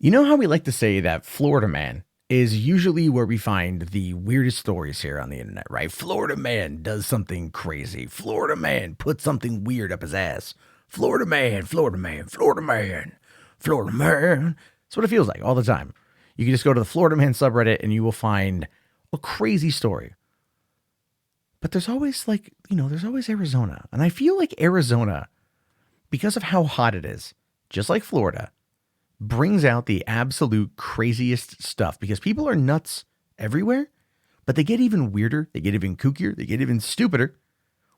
You know how we like to say that Florida man is usually where we find the weirdest stories here on the internet, right? Florida man does something crazy. Florida man put something weird up his ass. Florida man, Florida man, Florida man, Florida man. That's what it feels like all the time. You can just go to the Florida man subreddit and you will find a crazy story. But there's always there's always Arizona. And I feel like Arizona, because of how hot it is, just like Florida, brings out the absolute craziest stuff because people are nuts everywhere, but they get even weirder, they get even kookier, they get even stupider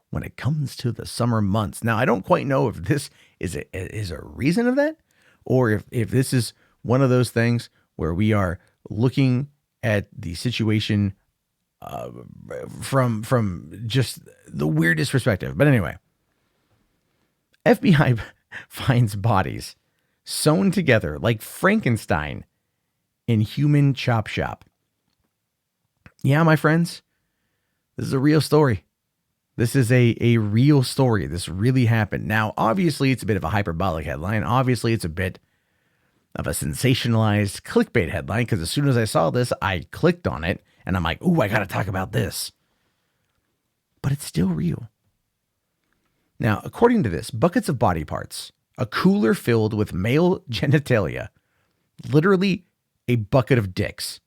when it comes to the summer months. Now, I don't quite know if this is a reason of that, or if this is one of those things where we are looking at the situation from just the weirdest perspective. But anyway, FBI finds bodies sewn together like Frankenstein in human chop shop. Yeah, my friends, this is a real story. This is a real story. This really happened. Now, obviously, it's a bit of a hyperbolic headline. Obviously, it's a bit of a sensationalized clickbait headline because as soon as I saw this, I clicked on it and I'm like, ooh, I got to talk about this. But it's still real. Now, according to this, buckets of body parts, a cooler filled with male genitalia, literally a bucket of dicks,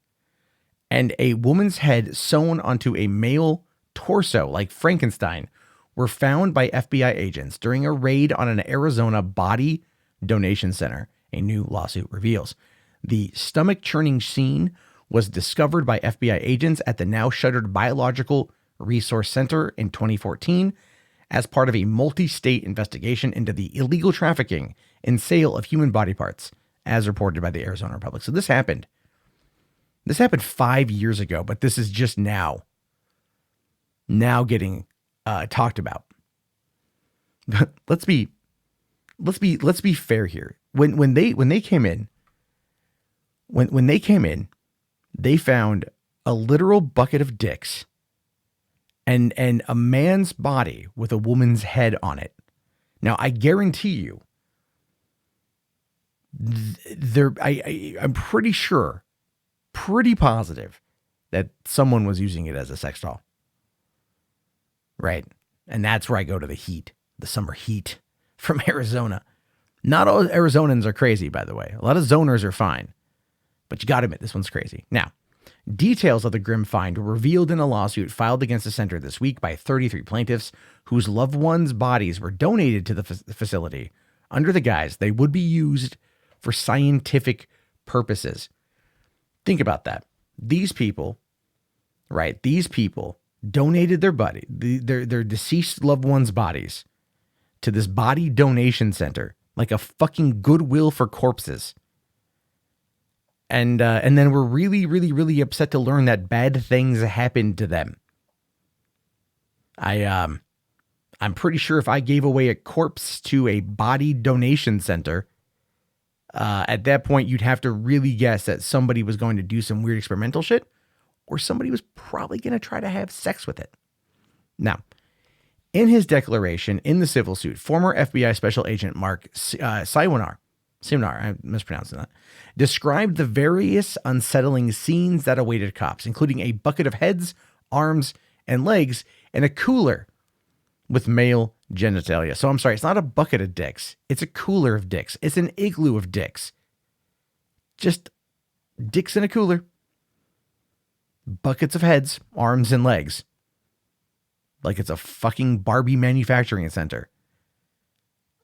and a woman's head sewn onto a male torso like Frankenstein were found by FBI agents during a raid on an Arizona body donation center, a new lawsuit reveals. The stomach-churning scene was discovered by FBI agents at the now-shuttered Biological Resource Center in 2014 as part of a multi-state investigation into the illegal trafficking and sale of human body parts, as reported by the Arizona Republic. So this happened 5 years ago, but this is just now getting talked about. let's be fair here. When they came in, they found a literal bucket of dicks and a man's body with a woman's head on it. Now, I guarantee you, I'm pretty sure, pretty positive that someone was using it as a sex doll. Right? And that's where I go to the heat, the summer heat from Arizona. Not all Arizonans are crazy, by the way. A lot of zoners are fine. But you got to admit, this one's crazy. Now, details of the grim find were revealed in a lawsuit filed against the center this week by 33 plaintiffs whose loved ones' bodies were donated to the facility under the guise they would be used for scientific purposes. Think about that. These people donated their their deceased loved ones' bodies to this body donation center, like a fucking Goodwill for corpses. And then we're really, really, really upset to learn that bad things happened to them. I'm pretty sure if I gave away a corpse to a body donation center, at that point you'd have to really guess that somebody was going to do some weird experimental shit, or somebody was probably going to try to have sex with it. Now, in his declaration in the civil suit, former FBI Special Agent Mark Simnar, I'm mispronouncing that, described the various unsettling scenes that awaited cops, including a bucket of heads, arms, and legs, and a cooler with male genitalia. So I'm sorry, it's not a bucket of dicks. It's a cooler of dicks. It's an igloo of dicks. Just dicks in a cooler. Buckets of heads, arms, and legs. Like it's a fucking Barbie manufacturing center.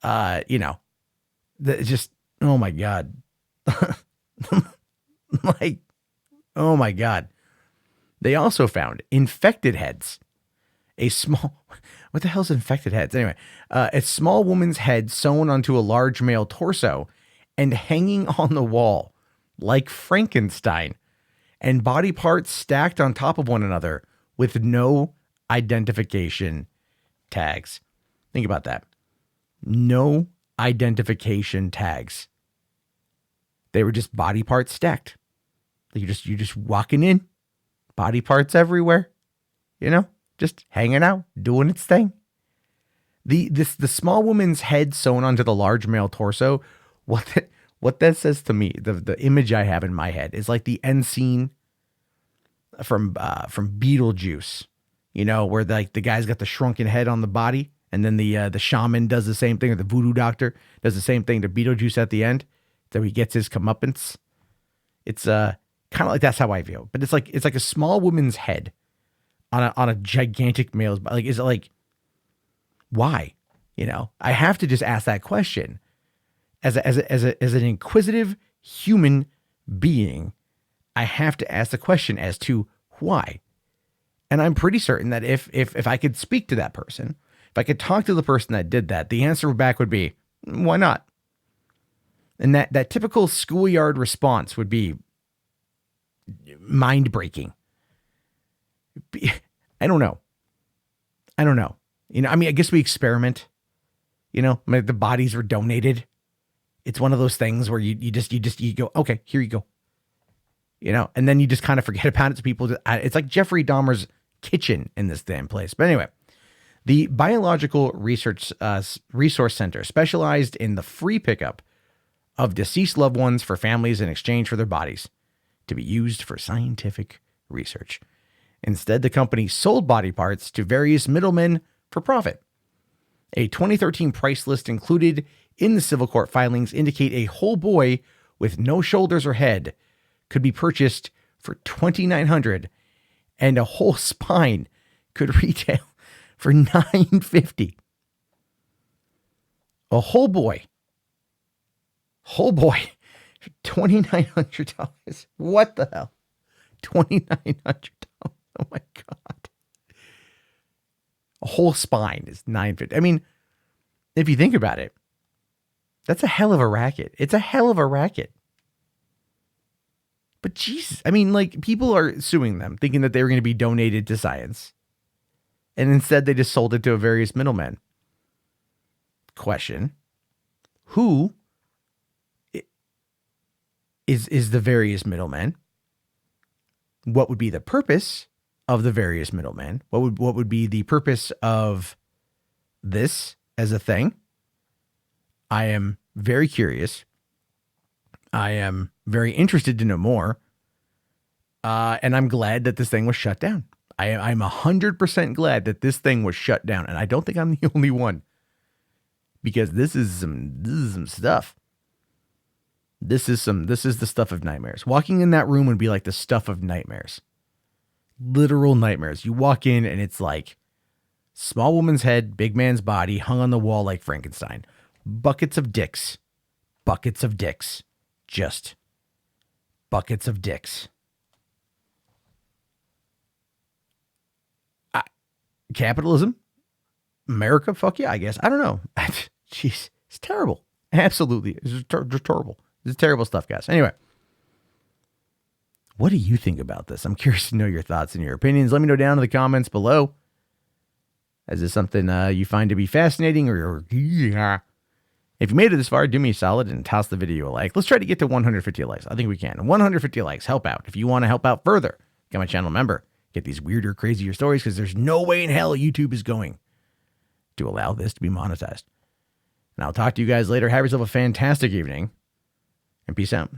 Just, oh my God. Oh my God. They also found infected heads. What the hell's infected heads? Anyway, a small woman's head sewn onto a large male torso and hanging on the wall like Frankenstein, and body parts stacked on top of one another with no identification tags. Think about that. No identification tags. They were just body parts stacked. You're just walking in, body parts everywhere, just hanging out, doing its thing. The small woman's head sewn onto the large male torso what that says to me, the image I have in my head is like the end scene from Beetlejuice, you know, where the guy's got the shrunken head on the body, and then the shaman does the same thing, or the voodoo doctor does the same thing to Beetlejuice at the end, so he gets his comeuppance. It's kind of like that's how I feel, but it's like a small woman's head on a gigantic male's body. Like, is it like, why? You know, I have to just ask that question as an inquisitive human being. I have to ask the question as to why. And I'm pretty certain that if I could speak to that person, if I could talk to the person that did that, the answer back would be, why not? And that typical schoolyard response would be mind breaking. I don't know. You know, I mean, I guess we experiment, you know, the bodies were donated. It's one of those things where you go, okay, here you go. You know, and then you just kind of forget about it. So people, it's like Jeffrey Dahmer's kitchen in this damn place. But anyway, the Biological Research Resource Center specialized in the free pickup of deceased loved ones for families in exchange for their bodies to be used for scientific research. Instead, the company sold body parts to various middlemen for profit. A 2013 price list included in the civil court filings indicate a whole boy with no shoulders or head could be purchased for $2,900, and a whole spine could retail for $950. A whole boy, $2,900. What the hell? $2,900. Oh my God. A whole spine is $950. I mean, if you think about it, that's a hell of a racket. It's a hell of a racket. But Jesus, I mean, like, people are suing them thinking that they were going to be donated to science. And instead they just sold it to a various middlemen. Question. Who is the various middlemen? What would be the purpose of the various middlemen? What would be the purpose of this as a thing? I am very curious. I am very interested to know more. And I'm glad that this thing was shut down. I'm 100% glad that this thing was shut down. And I don't think I'm the only one, because this is some stuff. This is the stuff of nightmares. Walking in that room would be like the stuff of nightmares. Literal nightmares. You walk in and it's like small woman's head, big man's body hung on the wall like Frankenstein. Buckets of dicks. Buckets of dicks. Just buckets of dicks. Capitalism? America? Fuck yeah, I guess. I don't know. Jeez, it's terrible. Absolutely. It's just terrible. This is terrible stuff, guys. Anyway, what do you think about this? I'm curious to know your thoughts and your opinions. Let me know down in the comments below. Is this something you find to be fascinating, or if you made it this far, do me a solid and toss the video a like. Let's try to get to 150 likes. I think we can. 150 likes. Help out. If you want to help out further, become a channel member. Get these weirder, crazier stories, because there's no way in hell YouTube is going to allow this to be monetized. And I'll talk to you guys later. Have yourself a fantastic evening, and peace out.